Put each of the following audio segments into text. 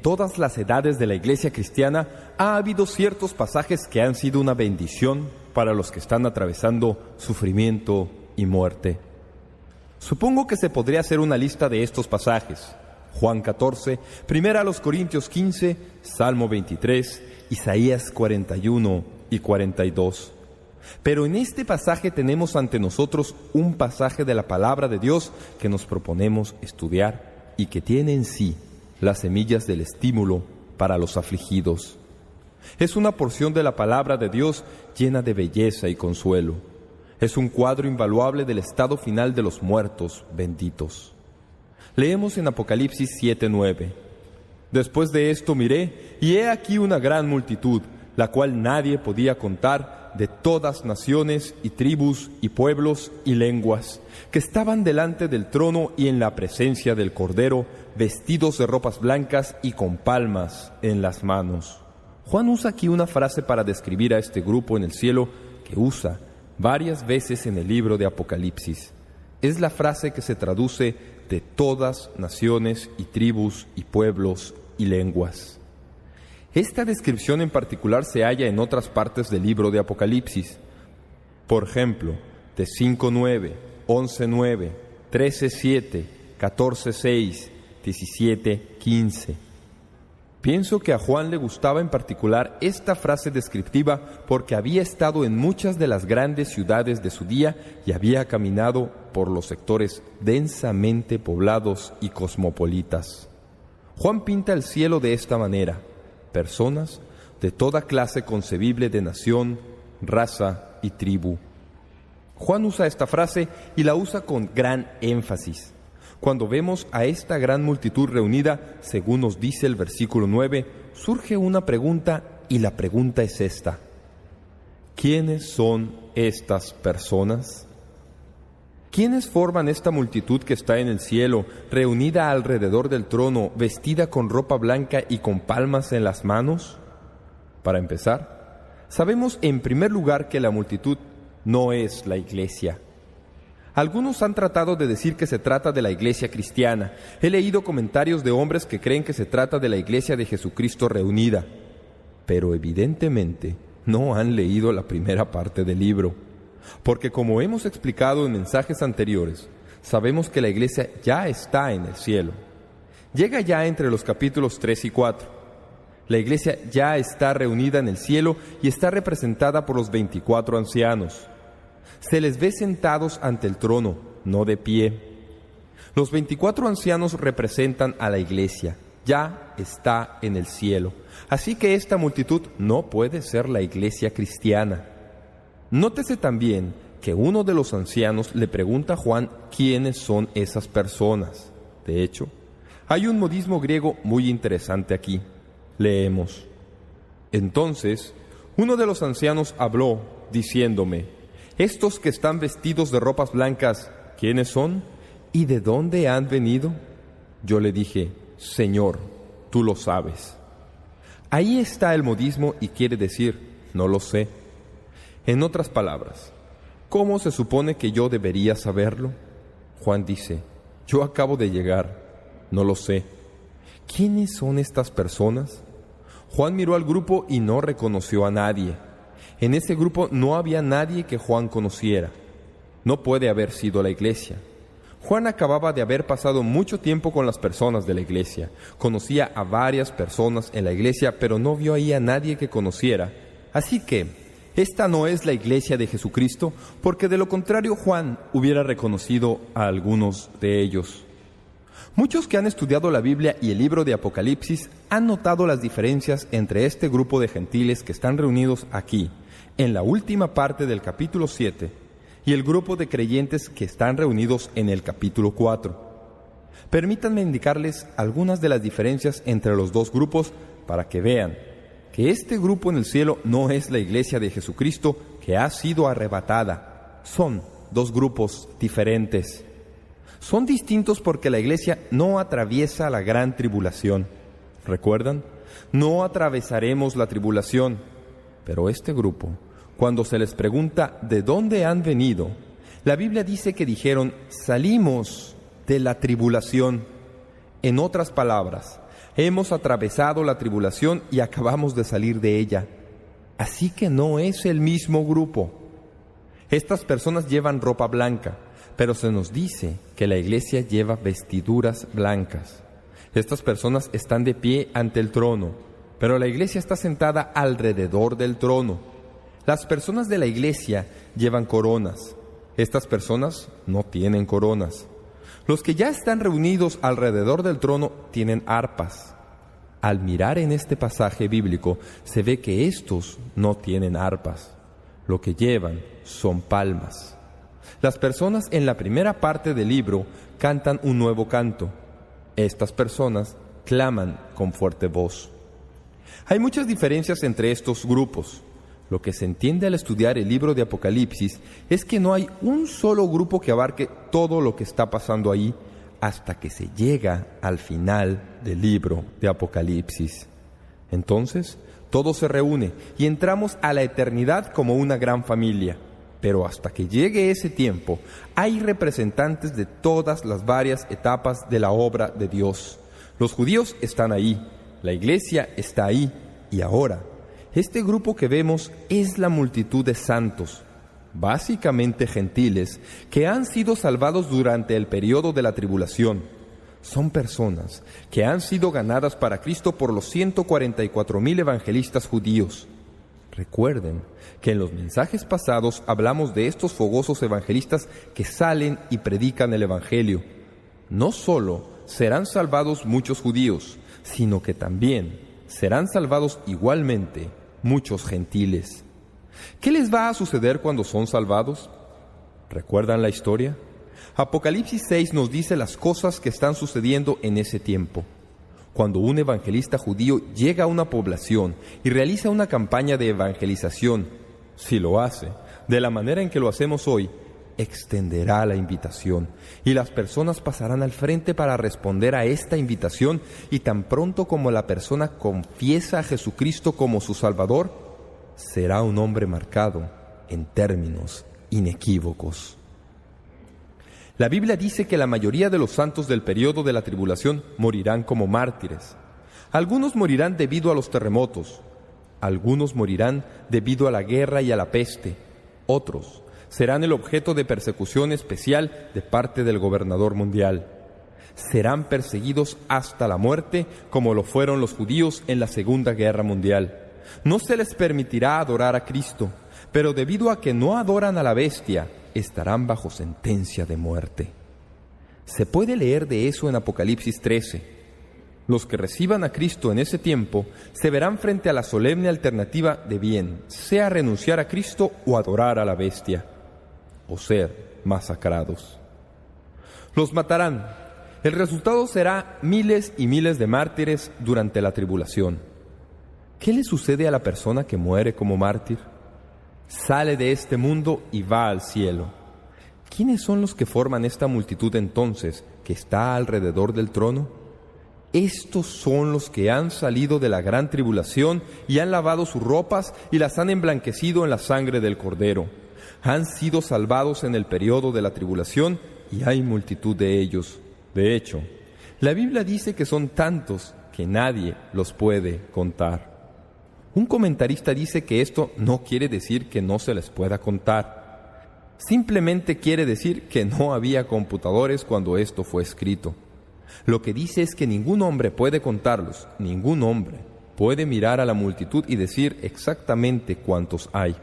todas las edades de la Iglesia cristiana ha habido ciertos pasajes que han sido una bendición para los que están atravesando sufrimiento y muerte. Supongo que se podría hacer una lista de estos pasajes: Juan 14, 1 Corintios 15, Salmo 23, Isaías 41 y 42. Pero en este pasaje tenemos ante nosotros un pasaje de la palabra de Dios que nos proponemos estudiar y que tiene en sí las semillas del estímulo para los afligidos. Es una porción de la palabra de Dios llena de belleza y consuelo. Es un cuadro invaluable del estado final de los muertos benditos. Leemos en Apocalipsis 7:9. Después de esto miré, y he aquí una gran multitud, la cual nadie podía contar, de todas naciones y tribus y pueblos y lenguas, que estaban delante del trono y en la presencia del Cordero, vestidos de ropas blancas y con palmas en las manos. Juan usa aquí una frase para describir a este grupo en el cielo que usa varias veces en el libro de Apocalipsis. Es la frase que se traduce de todas naciones y tribus y pueblos y lenguas. Esta descripción en particular se halla en otras partes del libro de Apocalipsis. Por ejemplo, de 5:9, 11:9, 13:7, 14:6, 17:15. Pienso que a Juan le gustaba en particular esta frase descriptiva porque había estado en muchas de las grandes ciudades de su día y había caminado por los sectores densamente poblados y cosmopolitas. Juan pinta el cielo de esta manera: personas de toda clase concebible de nación, raza y tribu. Juan usa esta frase y la usa con gran énfasis. Cuando vemos a esta gran multitud reunida, según nos dice el versículo 9, surge una pregunta, y la pregunta es esta: ¿quiénes son estas personas? ¿Quiénes forman esta multitud que está en el cielo, reunida alrededor del trono, vestida con ropa blanca y con palmas en las manos? Para empezar, sabemos en primer lugar que la multitud no es la iglesia. Algunos han tratado de decir que se trata de la iglesia cristiana. He leído comentarios de hombres que creen que se trata de la iglesia de Jesucristo reunida, pero evidentemente no han leído la primera parte del libro. Porque como hemos explicado en mensajes anteriores, sabemos que la iglesia ya está en el cielo. Llega ya entre los capítulos 3 y 4. La iglesia ya está reunida en el cielo y está representada por los 24 ancianos. Se les ve sentados ante el trono, no de pie. Los 24 ancianos representan a la iglesia. Ya está en el cielo. Así que esta multitud no puede ser la iglesia cristiana. Nótese también que uno de los ancianos le pregunta a Juan quiénes son esas personas. De hecho, hay un modismo griego muy interesante aquí. Leemos: entonces, uno de los ancianos habló, diciéndome: estos que están vestidos de ropas blancas, ¿quiénes son? ¿Y de dónde han venido? Yo le dije: Señor, tú lo sabes. Ahí está el modismo y quiere decir: no lo sé. En otras palabras, ¿cómo se supone que yo debería saberlo? Juan dice: yo acabo de llegar, no lo sé. ¿Quiénes son estas personas? Juan miró al grupo y no reconoció a nadie. En ese grupo no había nadie que Juan conociera. No puede haber sido la iglesia. Juan acababa de haber pasado mucho tiempo con las personas de la iglesia. Conocía a varias personas en la iglesia, pero no vio ahí a nadie que conociera. Así que esta no es la iglesia de Jesucristo, porque de lo contrario Juan hubiera reconocido a algunos de ellos. Muchos que han estudiado la Biblia y el libro de Apocalipsis han notado las diferencias entre este grupo de gentiles que están reunidos aquí, en la última parte del capítulo 7, y el grupo de creyentes que están reunidos en el capítulo 4. Permítanme indicarles algunas de las diferencias entre los dos grupos para que vean que este grupo en el cielo no es la iglesia de Jesucristo que ha sido arrebatada. Son dos grupos diferentes. Son distintos porque la iglesia no atraviesa la gran tribulación. ¿Recuerdan? No atravesaremos la tribulación. Pero este grupo, cuando se les pregunta de dónde han venido, la Biblia dice que dijeron: salimos de la tribulación. En otras palabras, Hemos atravesado la tribulación y acabamos de salir de ella. Así que no es el mismo grupo. Estas personas llevan ropa blanca, pero se nos dice que la iglesia lleva vestiduras blancas. Estas personas están de pie ante el trono, pero la iglesia está sentada alrededor del trono. Las personas de la iglesia llevan coronas. Estas personas no tienen coronas. Los que ya están reunidos alrededor del trono tienen arpas. Al mirar en este pasaje bíblico, se ve que estos no tienen arpas. Lo que llevan son palmas. Las personas en la primera parte del libro cantan un nuevo canto. Estas personas claman con fuerte voz. Hay muchas diferencias entre estos grupos. Lo que se entiende al estudiar el libro de Apocalipsis es que no hay un solo grupo que abarque todo lo que está pasando ahí hasta que se llega al final del libro de Apocalipsis. Entonces, todo se reúne y entramos a la eternidad como una gran familia. Pero hasta que llegue ese tiempo, hay representantes de todas las varias etapas de la obra de Dios. Los judíos están ahí, la iglesia está ahí, y ahora, este grupo que vemos es la multitud de santos, básicamente gentiles, que han sido salvados durante el periodo de la tribulación. Son personas que han sido ganadas para Cristo por los 144,000 evangelistas judíos. Recuerden que en los mensajes pasados hablamos de estos fogosos evangelistas que salen y predican el Evangelio. No solo serán salvados muchos judíos, sino que también serán salvados igualmente muchos gentiles. ¿Qué les va a suceder cuando son salvados? ¿Recuerdan la historia? Apocalipsis 6 nos dice las cosas que están sucediendo en ese tiempo. Cuando un evangelista judío llega a una población y realiza una campaña de evangelización, si lo hace de la manera en que lo hacemos hoy, extenderá la invitación y las personas pasarán al frente para responder a esta invitación, y tan pronto como la persona confiesa a Jesucristo como su Salvador, será un hombre marcado en términos inequívocos. La Biblia dice que la mayoría de los santos del periodo de la tribulación morirán como mártires. Algunos morirán debido a los terremotos, algunos morirán debido a la guerra y a la peste, otros serán el objeto de persecución especial de parte del gobernador mundial. Serán perseguidos hasta la muerte, como lo fueron los judíos en la Segunda Guerra Mundial. No se les permitirá adorar a Cristo, pero debido a que no adoran a la bestia, estarán bajo sentencia de muerte. Se puede leer de eso en Apocalipsis 13. Los que reciban a Cristo en ese tiempo se verán frente a la solemne alternativa de bien, sea renunciar a Cristo o adorar a la bestia, o ser masacrados. Los matarán. El resultado será miles y miles de mártires durante la tribulación. ¿Qué le sucede a la persona que muere como mártir? Sale de este mundo y va al cielo. ¿Quiénes son los que forman esta multitud entonces que está alrededor del trono? Estos son los que han salido de la gran tribulación y han lavado sus ropas y las han emblanquecido en la sangre del Cordero. Han sido salvados en el periodo de la tribulación y hay multitud de ellos. De hecho, la Biblia dice que son tantos que nadie los puede contar. Un comentarista dice que esto no quiere decir que no se les pueda contar. Simplemente quiere decir que no había computadores cuando esto fue escrito. Lo que dice es que ningún hombre puede contarlos, ningún hombre puede mirar a la multitud y decir exactamente cuántos hay.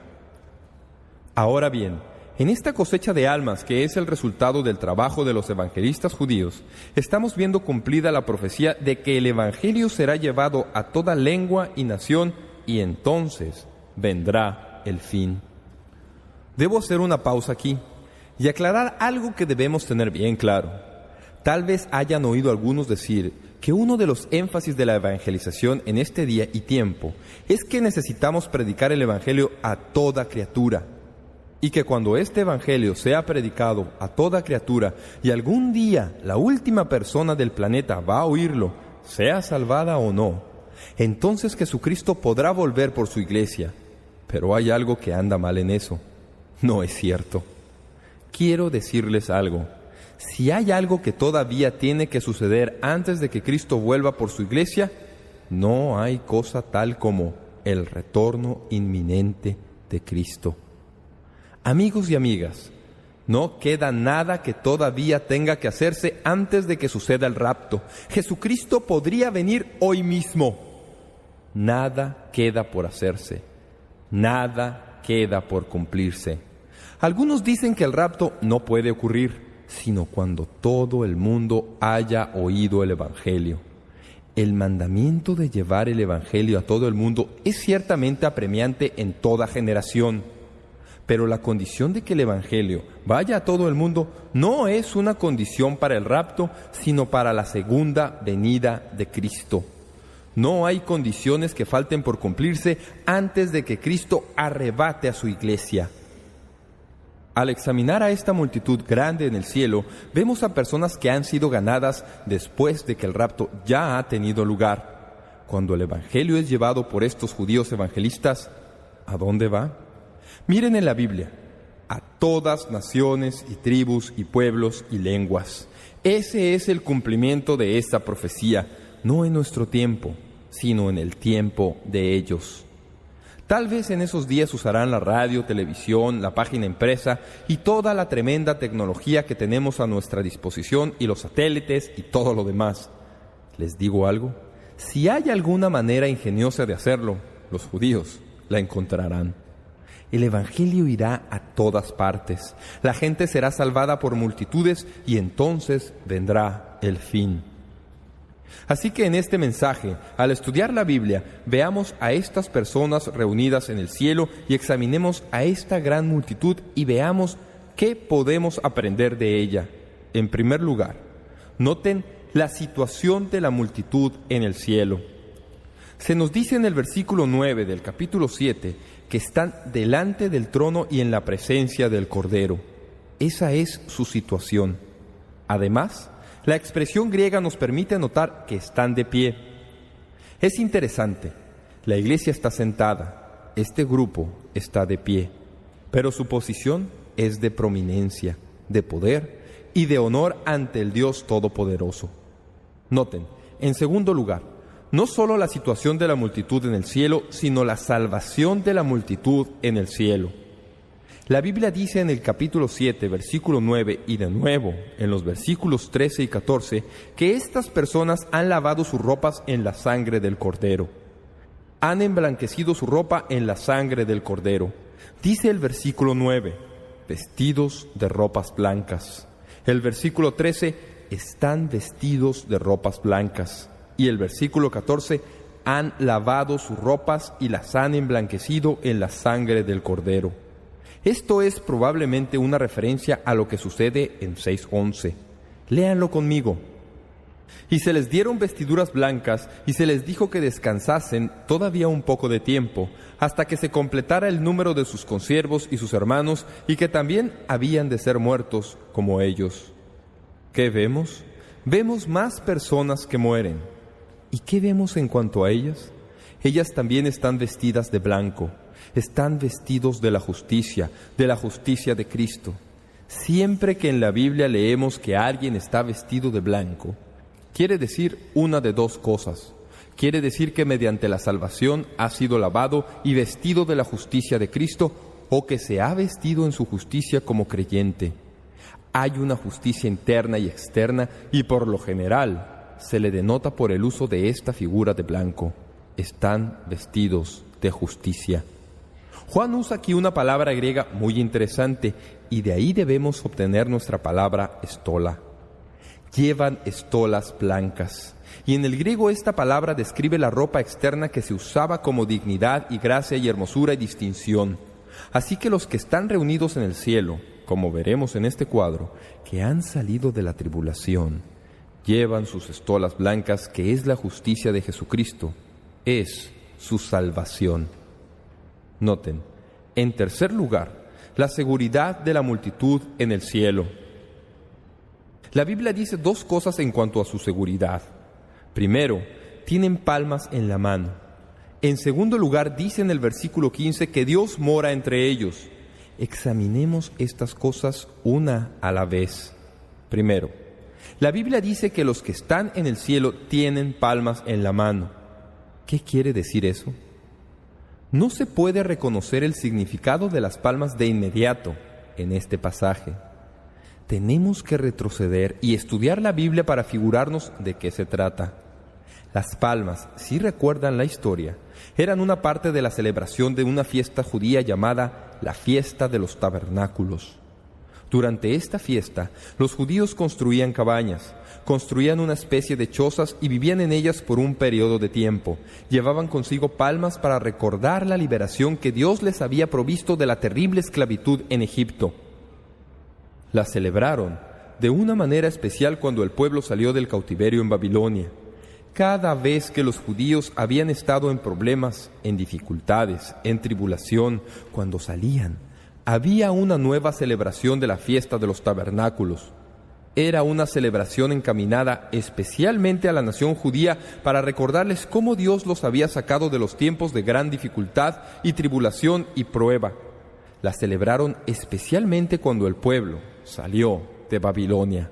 Ahora bien, en esta cosecha de almas que es el resultado del trabajo de los evangelistas judíos, estamos viendo cumplida la profecía de que el Evangelio será llevado a toda lengua y nación, y entonces vendrá el fin. Debo hacer una pausa aquí y aclarar algo que debemos tener bien claro. Tal vez hayan oído algunos decir que uno de los énfasis de la evangelización en este día y tiempo es que necesitamos predicar el Evangelio a toda criatura, y que cuando este Evangelio sea predicado a toda criatura y algún día la última persona del planeta va a oírlo, sea salvada o no, entonces Jesucristo podrá volver por su iglesia. Pero hay algo que anda mal en eso. No es cierto. Quiero decirles algo. Si hay algo que todavía tiene que suceder antes de que Cristo vuelva por su iglesia, no hay cosa tal como el retorno inminente de Cristo. Amigos y amigas, no queda nada que todavía tenga que hacerse antes de que suceda el rapto. Jesucristo podría venir hoy mismo. Nada queda por hacerse. Nada queda por cumplirse. Algunos dicen que el rapto no puede ocurrir, sino cuando todo el mundo haya oído el Evangelio. El mandamiento de llevar el Evangelio a todo el mundo es ciertamente apremiante en toda generación. Pero la condición de que el Evangelio vaya a todo el mundo no es una condición para el rapto, sino para la segunda venida de Cristo. No hay condiciones que falten por cumplirse antes de que Cristo arrebate a su iglesia. Al examinar a esta multitud grande en el cielo, vemos a personas que han sido ganadas después de que el rapto ya ha tenido lugar. Cuando el Evangelio es llevado por estos judíos evangelistas, ¿a dónde va? Miren en la Biblia, a todas naciones y tribus y pueblos y lenguas. Ese es el cumplimiento de esta profecía, no en nuestro tiempo, sino en el tiempo de ellos. Tal vez en esos días usarán la radio, televisión, la página impresa y toda la tremenda tecnología que tenemos a nuestra disposición y los satélites y todo lo demás. ¿Les digo algo? Si hay alguna manera ingeniosa de hacerlo, los judíos la encontrarán. El Evangelio irá a todas partes. La gente será salvada por multitudes y entonces vendrá el fin. Así que en este mensaje, al estudiar la Biblia, veamos a estas personas reunidas en el cielo y examinemos a esta gran multitud y veamos qué podemos aprender de ella. En primer lugar, noten la situación de la multitud en el cielo. Se nos dice en el versículo 9 del capítulo 7 que están delante del trono y en la presencia del Cordero. Esa es su situación. Además, la expresión griega nos permite notar que están de pie. Es interesante. La iglesia está sentada. Este grupo está de pie. Pero su posición es de prominencia, de poder y de honor ante el Dios Todopoderoso. Noten, en segundo lugar, no solo la situación de la multitud en el cielo, sino la salvación de la multitud en el cielo. La Biblia dice en el capítulo 7, versículo 9, y de nuevo en los versículos 13 y 14, que estas personas han lavado sus ropas en la sangre del Cordero. Han emblanquecido su ropa en la sangre del Cordero. Dice el versículo 9, vestidos de ropas blancas. El versículo 13, están vestidos de ropas blancas. Y el versículo 14, han lavado sus ropas y las han emblanquecido en la sangre del Cordero. Esto es probablemente una referencia a lo que sucede en 6:11. Léanlo conmigo. Y se les dieron vestiduras blancas y se les dijo que descansasen todavía un poco de tiempo, hasta que se completara el número de sus consiervos y sus hermanos, y que también habían de ser muertos como ellos. ¿Qué vemos? Vemos más personas que mueren. ¿Y qué vemos en cuanto a ellas? Ellas también están vestidas de blanco. Están vestidos de la justicia de Cristo. Siempre que en la Biblia leemos que alguien está vestido de blanco, quiere decir una de dos cosas. Quiere decir que mediante la salvación ha sido lavado y vestido de la justicia de Cristo, o que se ha vestido en su justicia como creyente. Hay una justicia interna y externa, y por lo general se le denota por el uso de esta figura de blanco. Están vestidos de justicia. Juan usa aquí una palabra griega muy interesante, y de ahí debemos obtener nuestra palabra estola. Llevan estolas blancas. Y en el griego esta palabra describe la ropa externa que se usaba como dignidad y gracia y hermosura y distinción. Así que los que están reunidos en el cielo, como veremos en este cuadro, que han salido de la tribulación, llevan sus estolas blancas, que es la justicia de Jesucristo, es su salvación. Noten, en tercer lugar, la seguridad de la multitud en el cielo. La Biblia dice dos cosas en cuanto a su seguridad. Primero, tienen palmas en la mano. En segundo lugar, dice en el versículo 15 que Dios mora entre ellos. Examinemos estas cosas una a la vez. Primero, la Biblia dice que los que están en el cielo tienen palmas en la mano. ¿Qué quiere decir eso? No se puede reconocer el significado de las palmas de inmediato en este pasaje. Tenemos que retroceder y estudiar la Biblia para figurarnos de qué se trata. Las palmas, si recuerdan la historia, eran una parte de la celebración de una fiesta judía llamada la Fiesta de los Tabernáculos. Durante esta fiesta, los judíos construían cabañas, construían una especie de chozas y vivían en ellas por un periodo de tiempo. Llevaban consigo palmas para recordar la liberación que Dios les había provisto de la terrible esclavitud en Egipto. La celebraron de una manera especial cuando el pueblo salió del cautiverio en Babilonia. Cada vez que los judíos habían estado en problemas, en dificultades, en tribulación, cuando salían, había una nueva celebración de la fiesta de los tabernáculos. Era una celebración encaminada especialmente a la nación judía para recordarles cómo Dios los había sacado de los tiempos de gran dificultad y tribulación y prueba. La celebraron especialmente cuando el pueblo salió de Babilonia.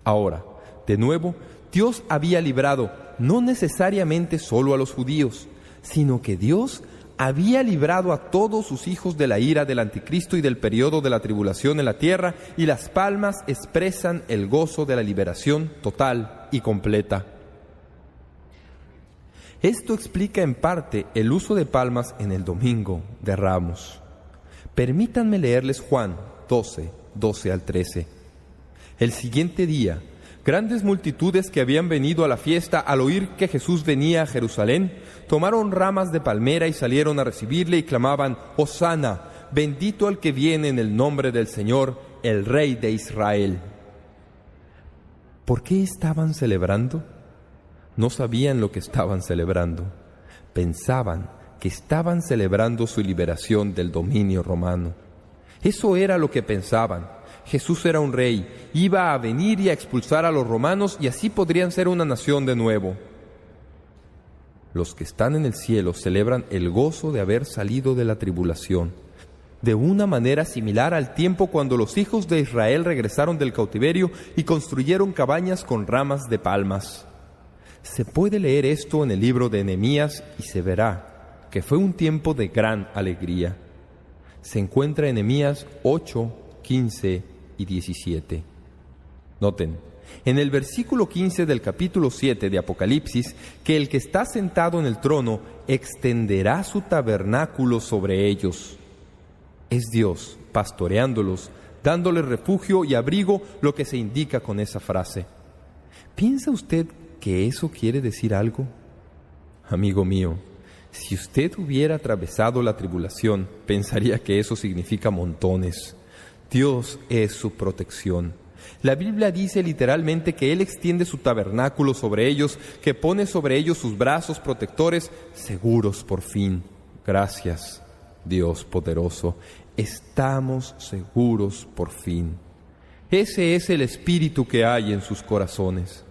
Ahora, de nuevo, Dios había librado no necesariamente solo a los judíos, sino que Dios había librado a todos sus hijos de la ira del anticristo y del periodo de la tribulación en la tierra, y las palmas expresan el gozo de la liberación total y completa. Esto explica en parte el uso de palmas en el Domingo de Ramos. Permítanme leerles Juan 12, 12 al 13. El siguiente día, grandes multitudes que habían venido a la fiesta al oír que Jesús venía a Jerusalén, tomaron ramas de palmera y salieron a recibirle y clamaban: «Hosana, bendito el que viene en el nombre del Señor, el Rey de Israel». ¿Por qué estaban celebrando? No sabían lo que estaban celebrando. Pensaban que estaban celebrando su liberación del dominio romano. Eso era lo que pensaban. Jesús era un rey, iba a venir y a expulsar a los romanos y así podrían ser una nación de nuevo. Los que están en el cielo celebran el gozo de haber salido de la tribulación, de una manera similar al tiempo cuando los hijos de Israel regresaron del cautiverio y construyeron cabañas con ramas de palmas. Se puede leer esto en el libro de Nehemías y se verá que fue un tiempo de gran alegría. Se encuentra en Nehemías 8, 15 y 17. Noten, en el versículo 15 del capítulo 7 de Apocalipsis, que el que está sentado en el trono extenderá su tabernáculo sobre ellos. Es Dios pastoreándolos, dándoles refugio y abrigo, lo que se indica con esa frase. ¿Piensa usted que eso quiere decir algo? Amigo mío, si usted hubiera atravesado la tribulación, pensaría que eso significa montones. Dios es su protección. La Biblia dice literalmente que Él extiende su tabernáculo sobre ellos, que pone sobre ellos sus brazos protectores, seguros por fin. Gracias, Dios poderoso. Estamos seguros por fin. Ese es el espíritu que hay en sus corazones.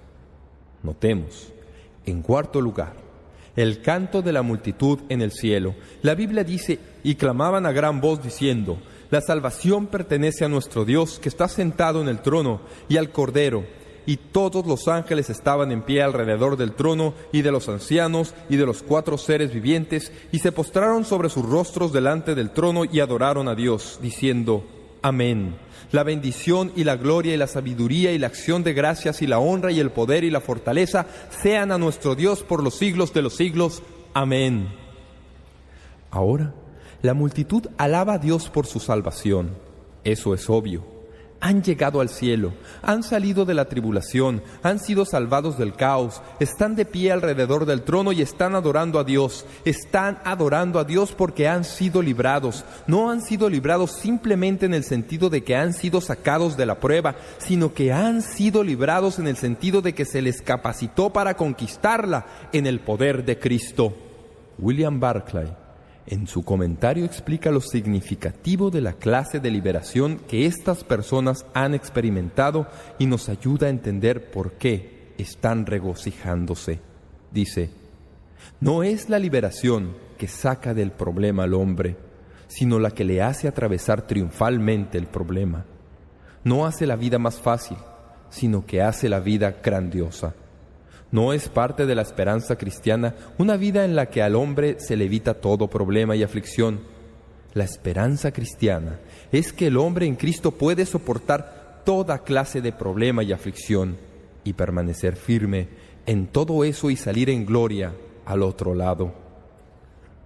Notemos, en cuarto lugar, el canto de la multitud en el cielo. La Biblia dice: «Y clamaban a gran voz diciendo: la salvación pertenece a nuestro Dios, que está sentado en el trono, y al Cordero». Y todos los ángeles estaban en pie alrededor del trono, y de los ancianos, y de los 4 seres vivientes, y se postraron sobre sus rostros delante del trono, y adoraron a Dios, diciendo: Amén. La bendición y la gloria y la sabiduría y la acción de gracias y la honra y el poder y la fortaleza sean a nuestro Dios por los siglos de los siglos. Amén. Ahora, la multitud alaba a Dios por su salvación. Eso es obvio. Han llegado al cielo, han salido de la tribulación, han sido salvados del caos, están de pie alrededor del trono y están adorando a Dios. Están adorando a Dios porque han sido librados. No han sido librados simplemente en el sentido de que han sido sacados de la prueba, sino que han sido librados en el sentido de que se les capacitó para conquistarla en el poder de Cristo. William Barclay, en su comentario, explica lo significativo de la clase de liberación que estas personas han experimentado y nos ayuda a entender por qué están regocijándose. Dice: no es la liberación que saca del problema al hombre, sino la que le hace atravesar triunfalmente el problema. no hace la vida más fácil, sino que hace la vida grandiosa. ¿No es parte de la esperanza cristiana una vida en la que al hombre se le evita todo problema y aflicción? La esperanza cristiana es que el hombre en Cristo puede soportar toda clase de problema y aflicción y permanecer firme en todo eso y salir en gloria al otro lado.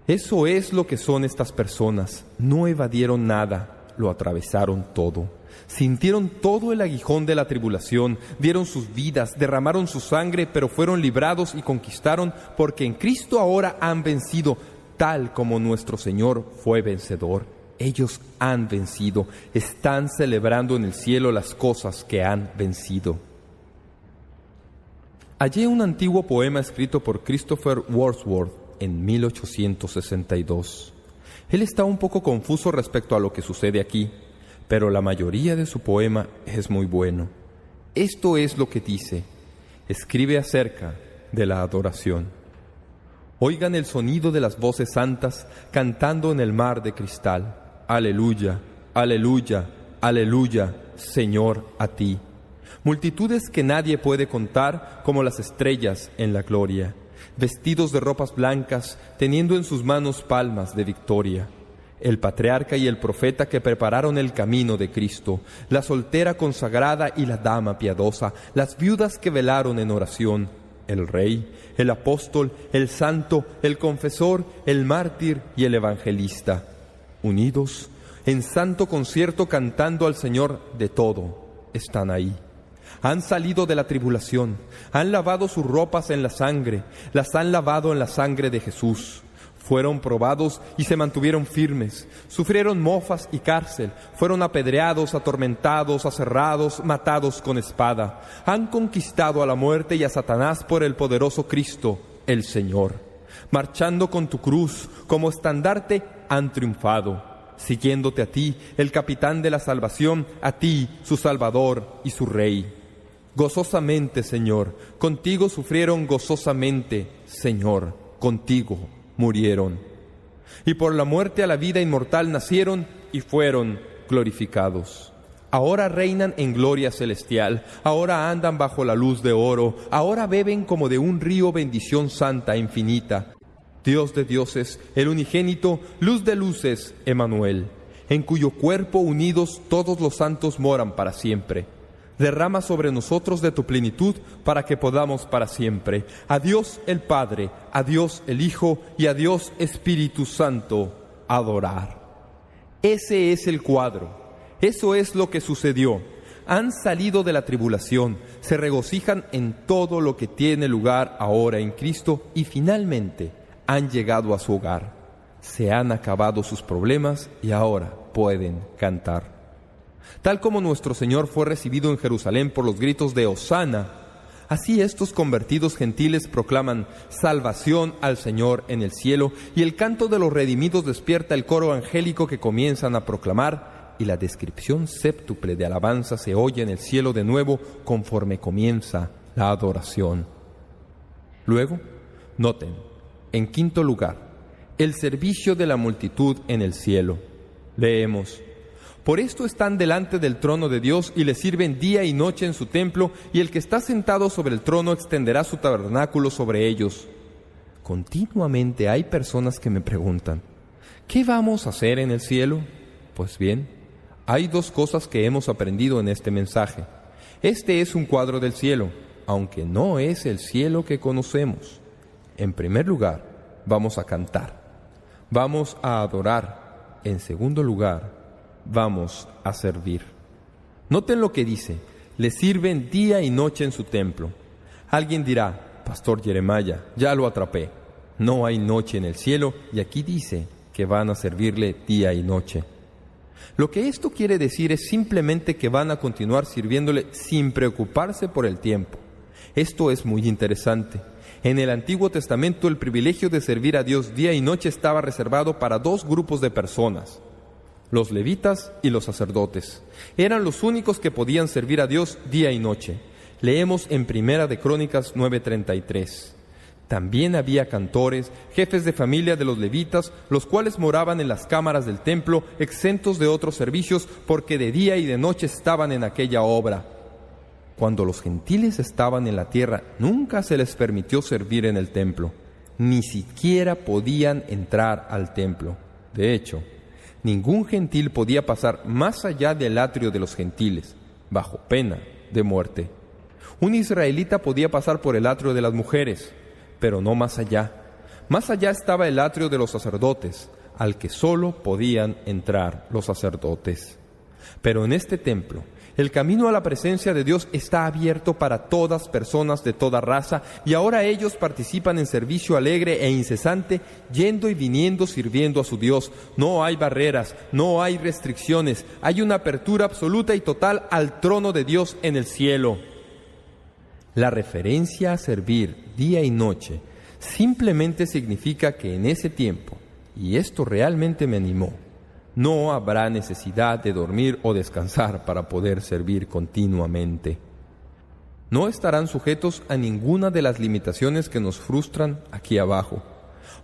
Eso es lo que son estas personas. No evadieron nada, lo atravesaron todo. Sintieron todo el aguijón de la tribulación, dieron sus vidas, derramaron su sangre, pero fueron librados y conquistaron, porque en Cristo ahora han vencido, tal como nuestro Señor fue vencedor. Ellos han vencido, están celebrando en el cielo las cosas que han vencido. Hallé un antiguo poema escrito por Christopher Wordsworth en 1862. Él está un poco confuso respecto a lo que sucede aquí, pero la mayoría de su poema es muy bueno. Esto es lo que dice. Escribe acerca de la adoración. Oigan el sonido de las voces santas cantando en el mar de cristal. Aleluya, aleluya, aleluya, Señor, a ti. Multitudes que nadie puede contar, como las estrellas en la gloria, vestidos de ropas blancas, teniendo en sus manos palmas de victoria. El patriarca y el profeta que prepararon el camino de Cristo, la soltera consagrada y la dama piadosa, las viudas que velaron en oración, el rey, el apóstol, el santo, el confesor, el mártir y el evangelista, unidos en santo concierto cantando al Señor de todo, están ahí. Han salido de la tribulación, han lavado sus ropas en la sangre, las han lavado en la sangre de Jesús. Fueron probados y se mantuvieron firmes, sufrieron mofas y cárcel, fueron apedreados, atormentados, aserrados, matados con espada. Han conquistado a la muerte y a Satanás por el poderoso Cristo, el Señor. Marchando con tu cruz como estandarte, han triunfado, siguiéndote a ti, el capitán de la salvación, a ti, su Salvador y su Rey. Gozosamente, Señor, contigo sufrieron gozosamente, Señor, contigo murieron. Y por la muerte a la vida inmortal nacieron y fueron glorificados. Ahora reinan en gloria celestial, ahora andan bajo la luz de oro, ahora beben como de un río bendición santa e infinita. Dios de dioses, el unigénito, luz de luces, Emmanuel, en cuyo cuerpo unidos todos los santos moran para siempre. Derrama sobre nosotros de tu plenitud para que podamos para siempre. A Dios el Padre, a Dios el Hijo y a Dios Espíritu Santo adorar. Ese es el cuadro. Eso es lo que sucedió. Han salido de la tribulación, se regocijan en todo lo que tiene lugar ahora en Cristo y finalmente han llegado a su hogar. Se han acabado sus problemas y ahora pueden cantar. Tal como nuestro Señor fue recibido en Jerusalén por los gritos de Hosana, así estos convertidos gentiles proclaman salvación al Señor en el cielo, y el canto de los redimidos despierta el coro angélico que comienzan a proclamar, y la descripción séptuple de alabanza se oye en el cielo de nuevo conforme comienza la adoración. Luego, noten, en quinto lugar, el servicio de la multitud en el cielo. Leemos: por esto están delante del trono de Dios y le sirven día y noche en su templo, y el que está sentado sobre el trono extenderá su tabernáculo sobre ellos. Continuamente hay personas que me preguntan, ¿qué vamos a hacer en el cielo? Pues bien, hay dos cosas que hemos aprendido en este mensaje. Este es un cuadro del cielo, aunque no es el cielo que conocemos. En primer lugar, vamos a cantar. Vamos a adorar. En segundo lugar, vamos a servir. Noten lo que dice: le sirven día y noche en su templo. Alguien dirá: Pastor Jeremiah, ya lo atrapé. No hay noche en el cielo y aquí dice que van a servirle día y noche. Lo que esto quiere decir es simplemente que van a continuar sirviéndole sin preocuparse por el tiempo. Esto es muy interesante. En el Antiguo Testamento el privilegio de servir a Dios día y noche estaba reservado para dos grupos de personas: los levitas y los sacerdotes. Eran los únicos que podían servir a Dios día y noche. Leemos en Primera de Crónicas 9:33. También había cantores, jefes de familia de los levitas, los cuales moraban en las cámaras del templo, exentos de otros servicios, porque de día y de noche estaban en aquella obra. Cuando los gentiles estaban en la tierra, nunca se les permitió servir en el templo. Ni siquiera podían entrar al templo. De hecho, ningún gentil podía pasar más allá del atrio de los gentiles, bajo pena de muerte. Un israelita podía pasar por el atrio de las mujeres, pero no más allá. Más allá estaba el atrio de los sacerdotes, al que solo podían entrar los sacerdotes. Pero en este templo, el camino a la presencia de Dios está abierto para todas personas de toda raza, y ahora ellos participan en servicio alegre e incesante, yendo y viniendo sirviendo a su Dios. No hay barreras, no hay restricciones, hay una apertura absoluta y total al trono de Dios en el cielo. La referencia a servir día y noche simplemente significa que en ese tiempo, y esto realmente me animó, no habrá necesidad de dormir o descansar para poder servir continuamente. No estarán sujetos a ninguna de las limitaciones que nos frustran aquí abajo.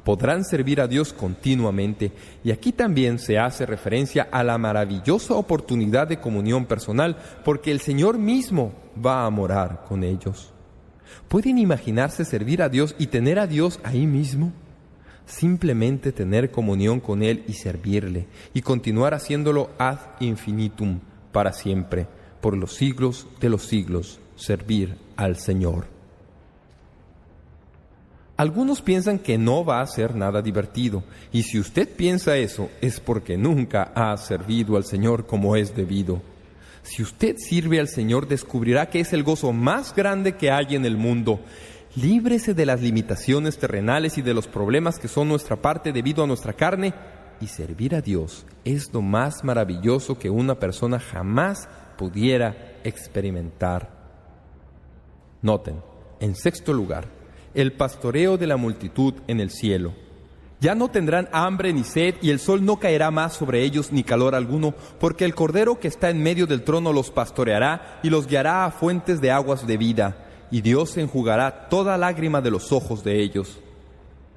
Podrán servir a Dios continuamente, y aquí también se hace referencia a la maravillosa oportunidad de comunión personal, porque el Señor mismo va a morar con ellos. ¿Pueden imaginarse servir a Dios y tener a Dios ahí mismo? Simplemente tener comunión con Él y servirle, y continuar haciéndolo ad infinitum, para siempre, por los siglos de los siglos, servir al Señor. Algunos piensan que no va a ser nada divertido, y si usted piensa eso, es porque nunca ha servido al Señor como es debido. Si usted sirve al Señor, descubrirá que es el gozo más grande que hay en el mundo. Líbrese de las limitaciones terrenales y de los problemas que son nuestra parte debido a nuestra carne, y servir a Dios es lo más maravilloso que una persona jamás pudiera experimentar. Noten, en sexto lugar, el pastoreo de la multitud en el cielo. Ya no tendrán hambre ni sed, y el sol no caerá más sobre ellos ni calor alguno, porque el Cordero que está en medio del trono los pastoreará y los guiará a fuentes de aguas de vida, y Dios enjugará toda lágrima de los ojos de ellos.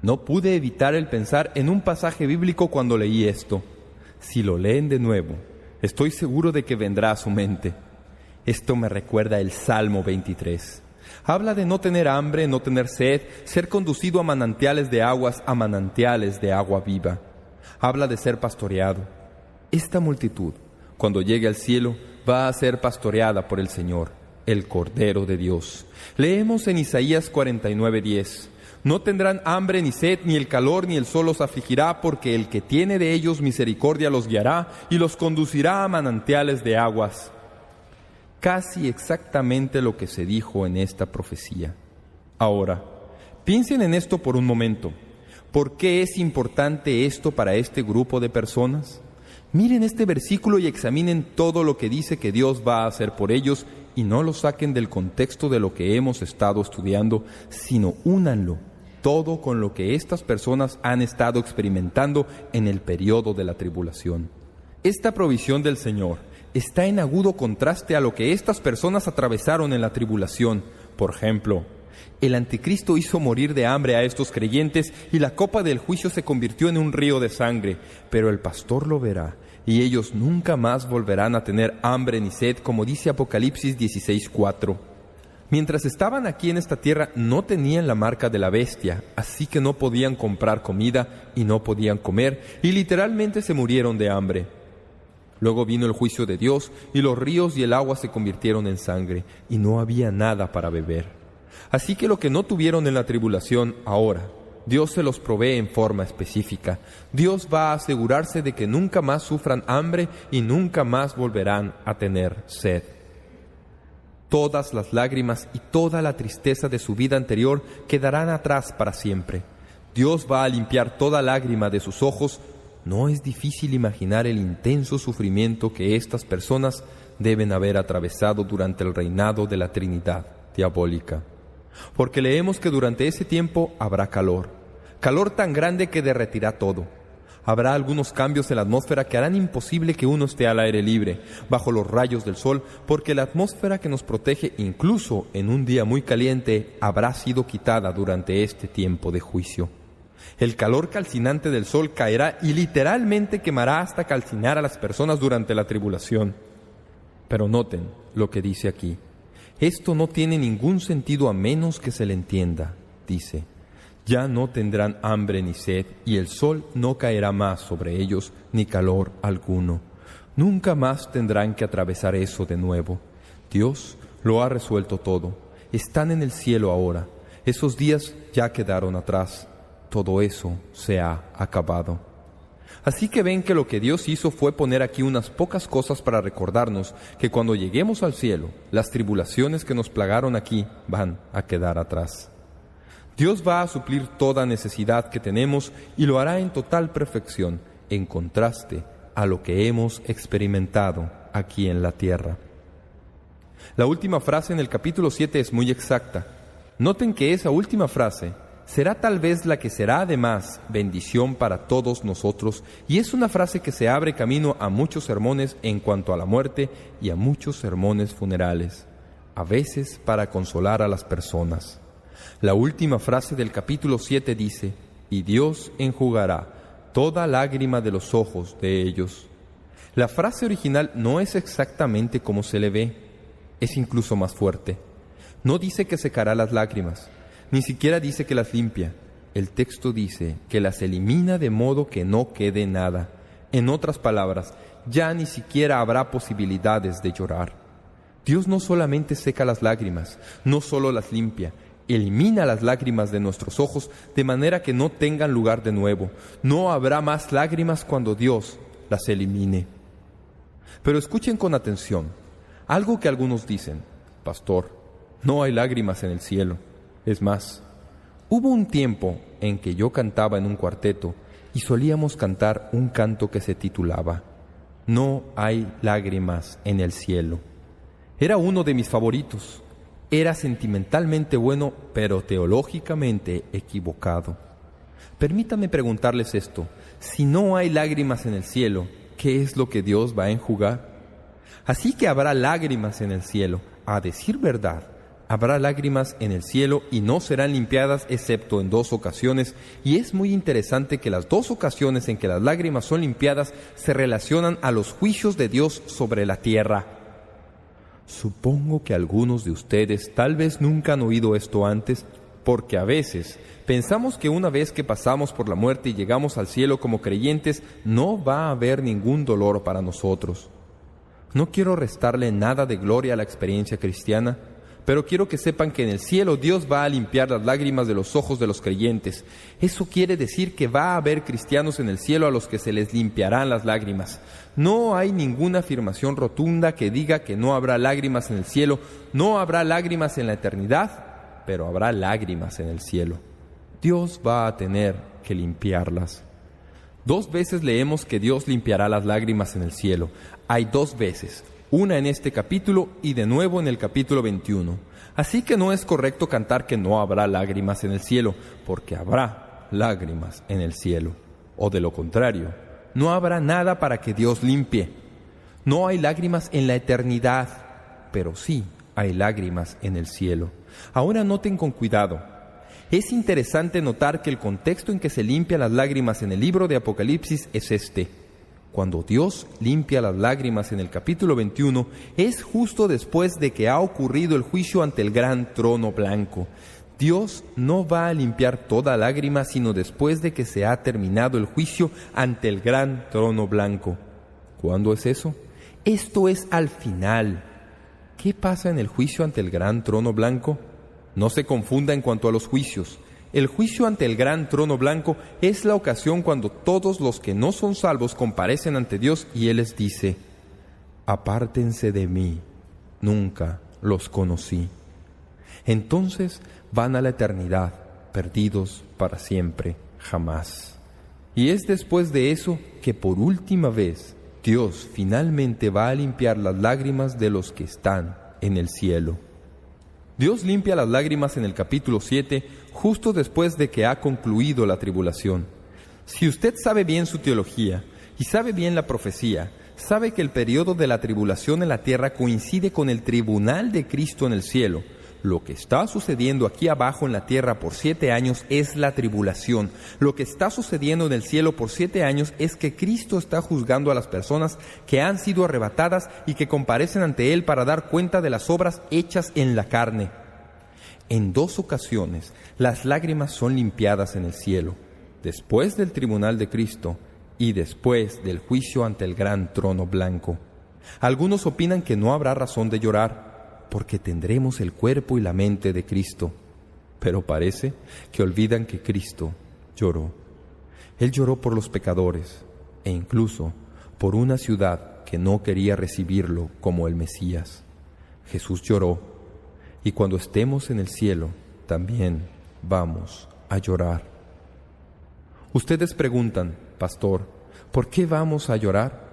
No pude evitar el pensar en un pasaje bíblico cuando leí esto. Si lo leen de nuevo, estoy seguro de que vendrá a su mente. Esto me recuerda el Salmo 23. Habla de no tener hambre, no tener sed, ser conducido a manantiales de aguas, a manantiales de agua viva. Habla de ser pastoreado. Esta multitud, cuando llegue al cielo, va a ser pastoreada por el Señor, el Cordero de Dios. Leemos en Isaías 49:10. No tendrán hambre ni sed, ni el calor ni el sol los afligirá, porque el que tiene de ellos misericordia los guiará y los conducirá a manantiales de aguas. Casi exactamente lo que se dijo en esta profecía. Ahora, piensen en esto por un momento. ¿Por qué es importante esto para este grupo de personas? Miren este versículo y examinen todo lo que dice que Dios va a hacer por ellos, y no lo saquen del contexto de lo que hemos estado estudiando, sino únanlo todo con lo que estas personas han estado experimentando en el periodo de la tribulación. Esta provisión del Señor está en agudo contraste a lo que estas personas atravesaron en la tribulación. Por ejemplo, el anticristo hizo morir de hambre a estos creyentes, y la copa del juicio se convirtió en un río de sangre, pero el pastor lo verá, y ellos nunca más volverán a tener hambre ni sed, como dice Apocalipsis 16:4. Mientras estaban aquí en esta tierra, no tenían la marca de la bestia, así que no podían comprar comida y no podían comer, y literalmente se murieron de hambre. Luego vino el juicio de Dios, y los ríos y el agua se convirtieron en sangre, y no había nada para beber. Así que lo que no tuvieron en la tribulación, ahora Dios se los provee en forma específica. Dios va a asegurarse de que nunca más sufran hambre y nunca más volverán a tener sed. Todas las lágrimas y toda la tristeza de su vida anterior quedarán atrás para siempre. Dios va a limpiar toda lágrima de sus ojos. No es difícil imaginar el intenso sufrimiento que estas personas deben haber atravesado durante el reinado de la Trinidad diabólica. Porque leemos que durante ese tiempo habrá calor tan grande que derretirá todo. Habrá algunos cambios en la atmósfera que harán imposible que uno esté al aire libre, bajo los rayos del sol, porque la atmósfera que nos protege incluso en un día muy caliente habrá sido quitada durante este tiempo de juicio. El calor calcinante del sol caerá y literalmente quemará hasta calcinar a las personas durante la tribulación. Pero noten lo que dice aquí. Esto no tiene ningún sentido a menos que se le entienda. Dice: ya no tendrán hambre ni sed, y el sol no caerá más sobre ellos, ni calor alguno. Nunca más tendrán que atravesar eso de nuevo. Dios lo ha resuelto todo. Están en el cielo ahora. Esos días ya quedaron atrás. Todo eso se ha acabado. Así que ven que lo que Dios hizo fue poner aquí unas pocas cosas para recordarnos que cuando lleguemos al cielo, las tribulaciones que nos plagaron aquí van a quedar atrás. Dios va a suplir toda necesidad que tenemos y lo hará en total perfección, en contraste a lo que hemos experimentado aquí en la tierra. La última frase en el capítulo 7 es muy exacta. Noten que esa última frase será tal vez la que será además bendición para todos nosotros, y es una frase que se abre camino a muchos sermones en cuanto a la muerte y a muchos sermones funerales, a veces para consolar a las personas. La última frase del capítulo 7 dice: y Dios enjugará toda lágrima de los ojos de ellos. La frase original no es exactamente como se le ve, es incluso más fuerte. No dice que secará las lágrimas, ni siquiera dice que las limpia. El texto dice que las elimina de modo que no quede nada. En otras palabras, ya ni siquiera habrá posibilidades de llorar. Dios no solamente seca las lágrimas, no solo las limpia, elimina las lágrimas de nuestros ojos de manera que no tengan lugar de nuevo. No habrá más lágrimas cuando Dios las elimine. Pero escuchen con atención algo que algunos dicen: pastor, no hay lágrimas en el cielo. Es más, hubo un tiempo en que yo cantaba en un cuarteto y solíamos cantar un canto que se titulaba No hay lágrimas en el cielo. Era uno de mis favoritos. Era sentimentalmente bueno, pero teológicamente equivocado. Permítanme preguntarles esto: si no hay lágrimas en el cielo, ¿qué es lo que Dios va a enjugar? Así que habrá lágrimas en el cielo. A decir verdad, habrá lágrimas en el cielo y no serán limpiadas excepto en 2 ocasiones, y es muy interesante que las 2 ocasiones en que las lágrimas son limpiadas se relacionan a los juicios de Dios sobre la tierra. Supongo que algunos de ustedes tal vez nunca han oído esto antes, porque a veces pensamos que una vez que pasamos por la muerte y llegamos al cielo como creyentes, no va a haber ningún dolor para nosotros. No quiero restarle nada de gloria a la experiencia cristiana, pero quiero que sepan que en el cielo Dios va a limpiar las lágrimas de los ojos de los creyentes. Eso quiere decir que va a haber cristianos en el cielo a los que se les limpiarán las lágrimas. No hay ninguna afirmación rotunda que diga que no habrá lágrimas en el cielo. No habrá lágrimas en la eternidad, pero habrá lágrimas en el cielo. Dios va a tener que limpiarlas. 2 veces leemos que Dios limpiará las lágrimas en el cielo. Hay 2 veces. Una en este capítulo y de nuevo en el capítulo 21. Así que no es correcto cantar que no habrá lágrimas en el cielo, porque habrá lágrimas en el cielo. O de lo contrario, no habrá nada para que Dios limpie. No hay lágrimas en la eternidad, pero sí hay lágrimas en el cielo. Ahora noten con cuidado. Es interesante notar que el contexto en que se limpian las lágrimas en el libro de Apocalipsis es este. Cuando Dios limpia las lágrimas en el capítulo 21, es justo después de que ha ocurrido el juicio ante el gran trono blanco. Dios no va a limpiar toda lágrima, sino después de que se ha terminado el juicio ante el gran trono blanco. ¿Cuándo es eso? Esto es al final. ¿Qué pasa en el juicio ante el gran trono blanco? No se confunda en cuanto a los juicios. El juicio ante el gran trono blanco es la ocasión cuando todos los que no son salvos comparecen ante Dios y Él les dice: apártense de mí, nunca los conocí. Entonces van a la eternidad, perdidos para siempre, jamás. Y es después de eso que por última vez Dios finalmente va a limpiar las lágrimas de los que están en el cielo. Dios limpia las lágrimas en el capítulo 7 justo después de que ha concluido la tribulación. Si usted sabe bien su teología y sabe bien la profecía, sabe que el periodo de la tribulación en la tierra coincide con el tribunal de Cristo en el cielo. Lo que está sucediendo aquí abajo en la tierra por 7 años es la tribulación. Lo que está sucediendo en el cielo por 7 años es que Cristo está juzgando a las personas que han sido arrebatadas y que comparecen ante Él para dar cuenta de las obras hechas en la carne. En 2 ocasiones, las lágrimas son limpiadas en el cielo, después del tribunal de Cristo y después del juicio ante el gran trono blanco. Algunos opinan que no habrá razón de llorar, porque tendremos el cuerpo y la mente de Cristo. Pero parece que olvidan que Cristo lloró. Él lloró por los pecadores e incluso por una ciudad que no quería recibirlo como el Mesías. Jesús lloró, y cuando estemos en el cielo, también vamos a llorar. Ustedes preguntan, pastor, ¿por qué vamos a llorar?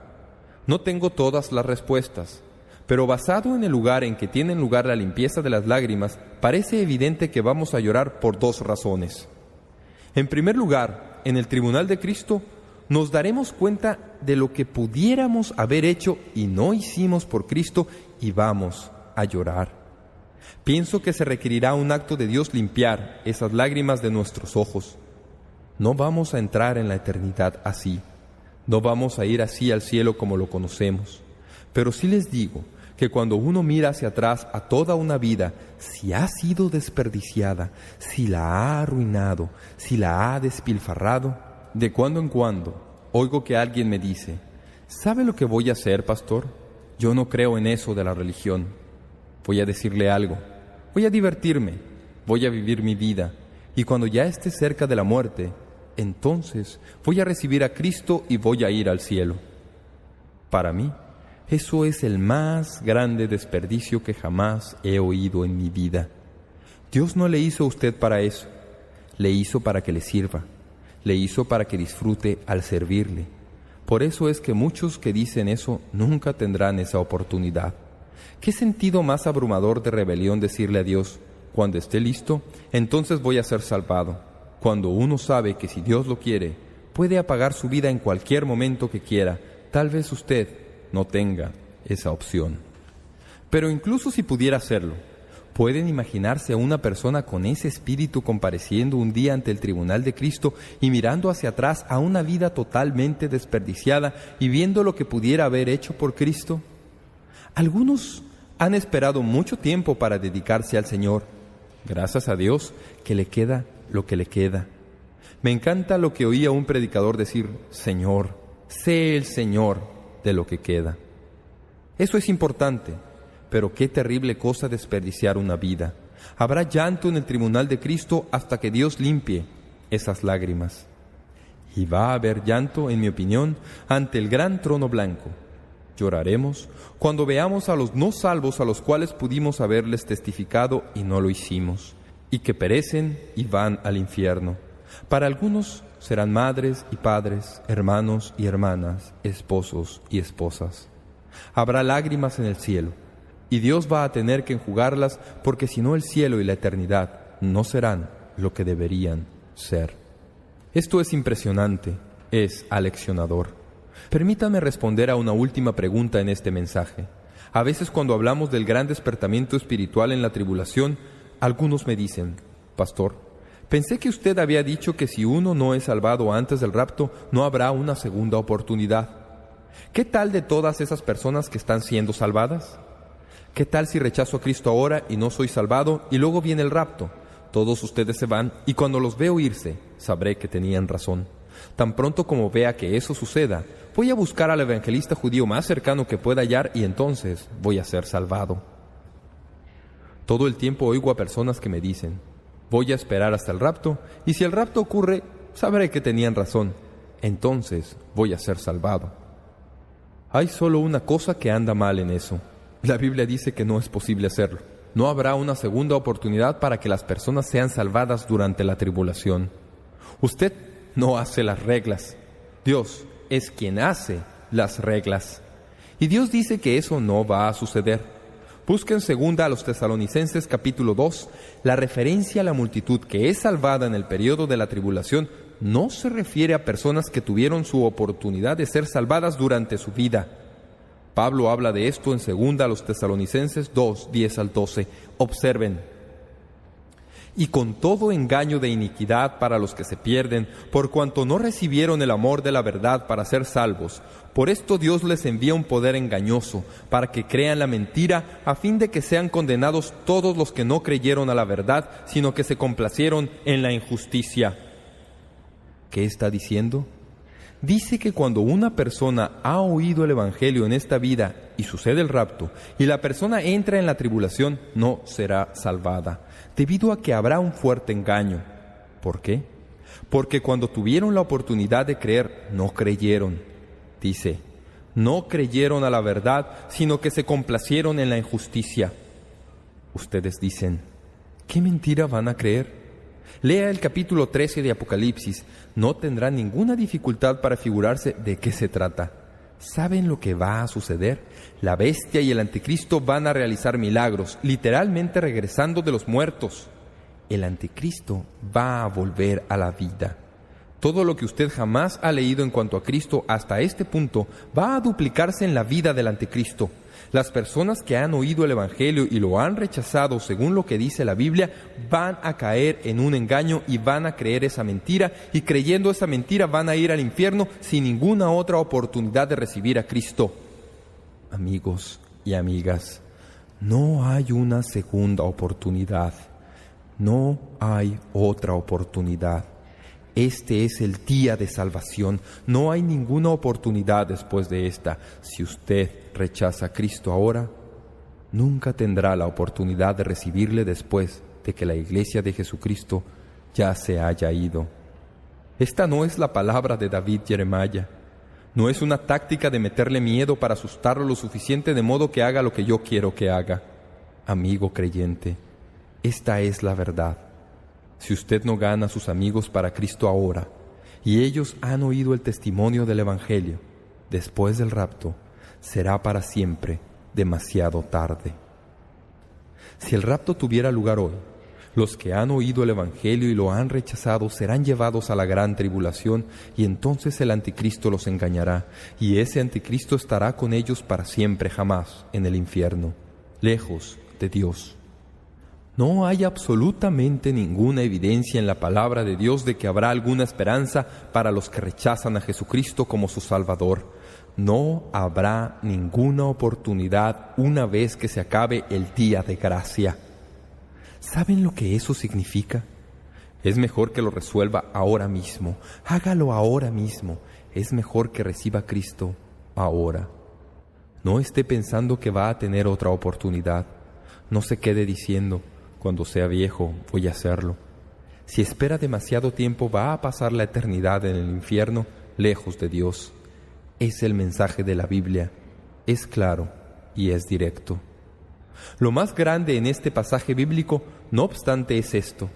No tengo todas las respuestas, pero basado en el lugar en que tiene lugar la limpieza de las lágrimas, parece evidente que vamos a llorar por 2 razones. En primer lugar, en el tribunal de Cristo, nos daremos cuenta de lo que pudiéramos haber hecho y no hicimos por Cristo y vamos a llorar. Pienso que se requerirá un acto de Dios limpiar esas lágrimas de nuestros ojos. No vamos a entrar en la eternidad así. No vamos a ir así al cielo como lo conocemos. Pero sí les digo que cuando uno mira hacia atrás a toda una vida, si ha sido desperdiciada, si la ha arruinado, si la ha despilfarrado, de cuando en cuando oigo que alguien me dice, ¿sabe lo que voy a hacer, pastor? Yo no creo en eso de la religión. Voy a decirle algo, voy a divertirme, voy a vivir mi vida, y cuando ya esté cerca de la muerte, entonces voy a recibir a Cristo y voy a ir al cielo. Para mí, eso es el más grande desperdicio que jamás he oído en mi vida. Dios no le hizo a usted para eso. Le hizo para que le sirva. Le hizo para que disfrute al servirle. Por eso es que muchos que dicen eso nunca tendrán esa oportunidad. ¿Qué sentido más abrumador de rebelión decirle a Dios, cuando esté listo, entonces voy a ser salvado? Cuando uno sabe que si Dios lo quiere, puede apagar su vida en cualquier momento que quiera. Tal vez usted no tenga esa opción. Pero incluso si pudiera hacerlo, ¿pueden imaginarse a una persona con ese espíritu compareciendo un día ante el tribunal de Cristo y mirando hacia atrás a una vida totalmente desperdiciada y viendo lo que pudiera haber hecho por Cristo? Algunos han esperado mucho tiempo para dedicarse al Señor. Gracias a Dios que le queda lo que le queda. Me encanta lo que oí a un predicador decir, Señor, sé el Señor de lo que queda. Eso es importante, pero qué terrible cosa desperdiciar una vida. Habrá llanto en el tribunal de Cristo hasta que Dios limpie esas lágrimas. Y va a haber llanto, en mi opinión, ante el gran trono blanco. Lloraremos cuando veamos a los no salvos a los cuales pudimos haberles testificado y no lo hicimos, y que perecen y van al infierno. Para algunos serán madres y padres, hermanos y hermanas, esposos y esposas. Habrá lágrimas en el cielo, y Dios va a tener que enjugarlas, porque si no el cielo y la eternidad no serán lo que deberían ser. Esto es impresionante, es aleccionador. Permítame responder a una última pregunta en este mensaje. A veces cuando hablamos del gran despertamiento espiritual en la tribulación, algunos me dicen, Pastor, pensé que usted había dicho que si uno no es salvado antes del rapto, no habrá una segunda oportunidad. ¿Qué tal de todas esas personas que están siendo salvadas? ¿Qué tal si rechazo a Cristo ahora y no soy salvado y luego viene el rapto? Todos ustedes se van y cuando los veo irse, sabré que tenían razón. Tan pronto como vea que eso suceda, voy a buscar al evangelista judío más cercano que pueda hallar y entonces voy a ser salvado. Todo el tiempo oigo a personas que me dicen, voy a esperar hasta el rapto, y si el rapto ocurre, sabré que tenían razón. Entonces voy a ser salvado. Hay solo una cosa que anda mal en eso. La Biblia dice que no es posible hacerlo. No habrá una segunda oportunidad para que las personas sean salvadas durante la tribulación. Usted no hace las reglas. Dios es quien hace las reglas. Y Dios dice que eso no va a suceder. Busquen segunda a los Tesalonicenses capítulo 2, la referencia a la multitud que es salvada en el periodo de la tribulación no se refiere a personas que tuvieron su oportunidad de ser salvadas durante su vida. Pablo habla de esto en 2 a los Tesalonicenses 2, 10 al 12. Observen: y con todo engaño de iniquidad para los que se pierden, por cuanto no recibieron el amor de la verdad para ser salvos. Por esto Dios les envía un poder engañoso, para que crean la mentira, a fin de que sean condenados todos los que no creyeron a la verdad, sino que se complacieron en la injusticia. ¿Qué está diciendo? Dice que cuando una persona ha oído el Evangelio en esta vida y sucede el rapto, y la persona entra en la tribulación, no será salvada, debido a que habrá un fuerte engaño. ¿Por qué? Porque cuando tuvieron la oportunidad de creer, no creyeron. Dice, no creyeron a la verdad, sino que se complacieron en la injusticia. Ustedes dicen, ¿qué mentira van a creer? Lea el capítulo 13 de Apocalipsis. No tendrá ninguna dificultad para figurarse de qué se trata. ¿Saben lo que va a suceder? La bestia y el anticristo van a realizar milagros, literalmente regresando de los muertos. El anticristo va a volver a la vida. Todo lo que usted jamás ha leído en cuanto a Cristo hasta este punto va a duplicarse en la vida del anticristo. Las personas que han oído el Evangelio y lo han rechazado según lo que dice la Biblia, van a caer en un engaño y van a creer esa mentira, y creyendo esa mentira van a ir al infierno sin ninguna otra oportunidad de recibir a Cristo. Amigos y amigas, no hay una segunda oportunidad. No hay otra oportunidad. Este es el día de salvación. No hay ninguna oportunidad después de esta. Si usted rechaza a Cristo ahora, nunca tendrá la oportunidad de recibirle después de que la iglesia de Jesucristo ya se haya ido. Esta no es la palabra de David Jeremiah. No es una táctica de meterle miedo para asustarlo lo suficiente de modo que haga lo que yo quiero que haga. Amigo creyente, esta es la verdad. Si usted no gana a sus amigos para Cristo ahora, y ellos han oído el testimonio del Evangelio, después del rapto, será para siempre demasiado tarde. Si el rapto tuviera lugar hoy, los que han oído el Evangelio y lo han rechazado serán llevados a la gran tribulación, y entonces el anticristo los engañará, y ese anticristo estará con ellos para siempre jamás en el infierno, lejos de Dios. No hay absolutamente ninguna evidencia en la palabra de Dios de que habrá alguna esperanza para los que rechazan a Jesucristo como su Salvador. No habrá ninguna oportunidad una vez que se acabe el día de gracia. ¿Saben lo que eso significa? Es mejor que lo resuelva ahora mismo. Hágalo ahora mismo. Es mejor que reciba a Cristo ahora. No esté pensando que va a tener otra oportunidad. No se quede diciendo, cuando sea viejo voy a hacerlo. Si espera demasiado tiempo va a pasar la eternidad en el infierno, lejos de Dios. Es el mensaje de la Biblia. Es claro y es directo. Lo más grande en este pasaje bíblico, no obstante, es esto.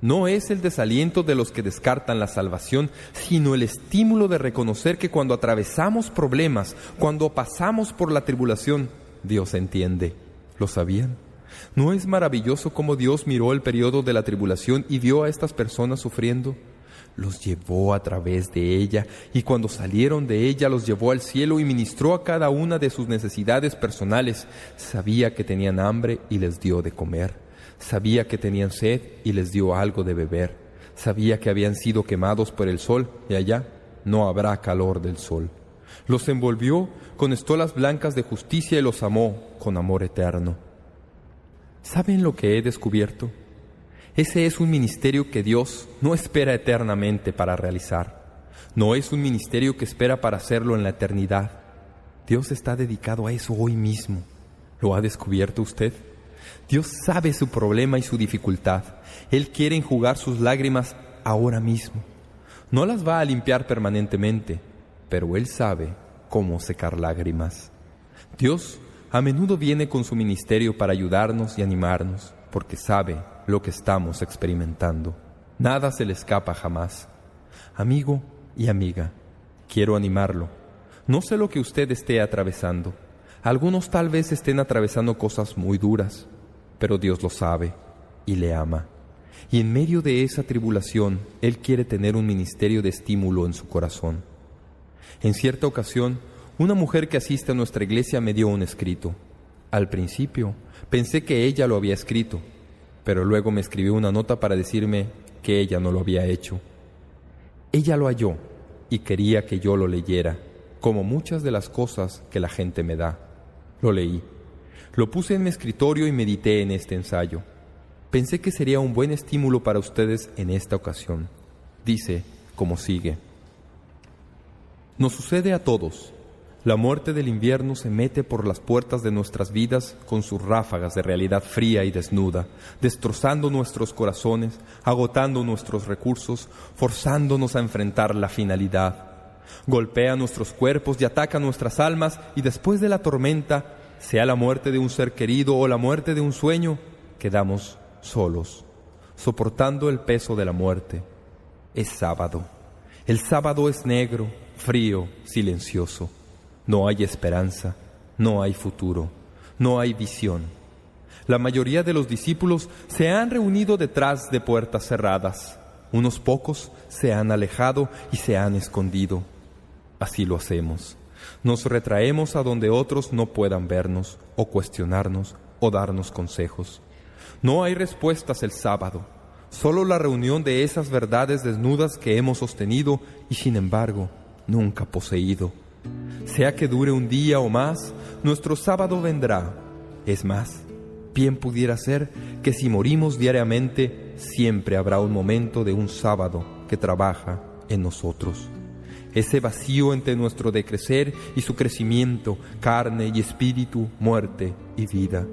No es el desaliento de los que descartan la salvación, sino el estímulo de reconocer que cuando atravesamos problemas, cuando pasamos por la tribulación, Dios entiende. ¿Lo sabían? ¿No es maravilloso cómo Dios miró el periodo de la tribulación y vio a estas personas sufriendo? Los llevó a través de ella, y cuando salieron de ella los llevó al cielo y ministró a cada una de sus necesidades personales. Sabía que tenían hambre y les dio de comer. Sabía que tenían sed y les dio algo de beber. Sabía que habían sido quemados por el sol y allá no habrá calor del sol. Los envolvió con estolas blancas de justicia y los amó con amor eterno. ¿Saben lo que he descubierto? Ese es un ministerio que Dios no espera eternamente para realizar. No es un ministerio que espera para hacerlo en la eternidad. Dios está dedicado a eso hoy mismo. ¿Lo ha descubierto usted? Dios sabe su problema y su dificultad. Él quiere enjugar sus lágrimas ahora mismo. No las va a limpiar permanentemente, pero Él sabe cómo secar lágrimas. Dios a menudo viene con su ministerio para ayudarnos y animarnos, porque sabe lo que estamos experimentando. Nada se le escapa jamás. Amigo y amiga, quiero animarlo. No sé lo que usted esté atravesando. Algunos tal vez estén atravesando cosas muy duras, pero Dios lo sabe y le ama. Y en medio de esa tribulación, Él quiere tener un ministerio de estímulo en su corazón. En cierta ocasión, una mujer que asiste a nuestra iglesia me dio un escrito. Al principio, pensé que ella lo había escrito, pero luego me escribió una nota para decirme que ella no lo había hecho. Ella lo halló y quería que yo lo leyera, como muchas de las cosas que la gente me da. Lo leí. Lo puse en mi escritorio y medité en este ensayo. Pensé que sería un buen estímulo para ustedes en esta ocasión. Dice como sigue. Nos sucede a todos. La muerte del invierno se mete por las puertas de nuestras vidas con sus ráfagas de realidad fría y desnuda, destrozando nuestros corazones, agotando nuestros recursos, forzándonos a enfrentar la finalidad. Golpea nuestros cuerpos y ataca nuestras almas, y después de la tormenta, sea la muerte de un ser querido o la muerte de un sueño, quedamos solos, soportando el peso de la muerte. Es sábado. El sábado es negro, frío, silencioso. No hay esperanza, no hay futuro, no hay visión. La mayoría de los discípulos se han reunido detrás de puertas cerradas. Unos pocos se han alejado y se han escondido. Así lo hacemos. Nos retraemos a donde otros no puedan vernos, o cuestionarnos, o darnos consejos. No hay respuestas el sábado, solo la reunión de esas verdades desnudas que hemos sostenido y, sin embargo, nunca poseído. Sea que dure un día o más, nuestro sábado vendrá. Es más, bien pudiera ser que si morimos diariamente, siempre habrá un momento de un sábado que trabaja en nosotros. Ese vacío entre nuestro decrecer y su crecimiento, carne y espíritu, muerte y vida.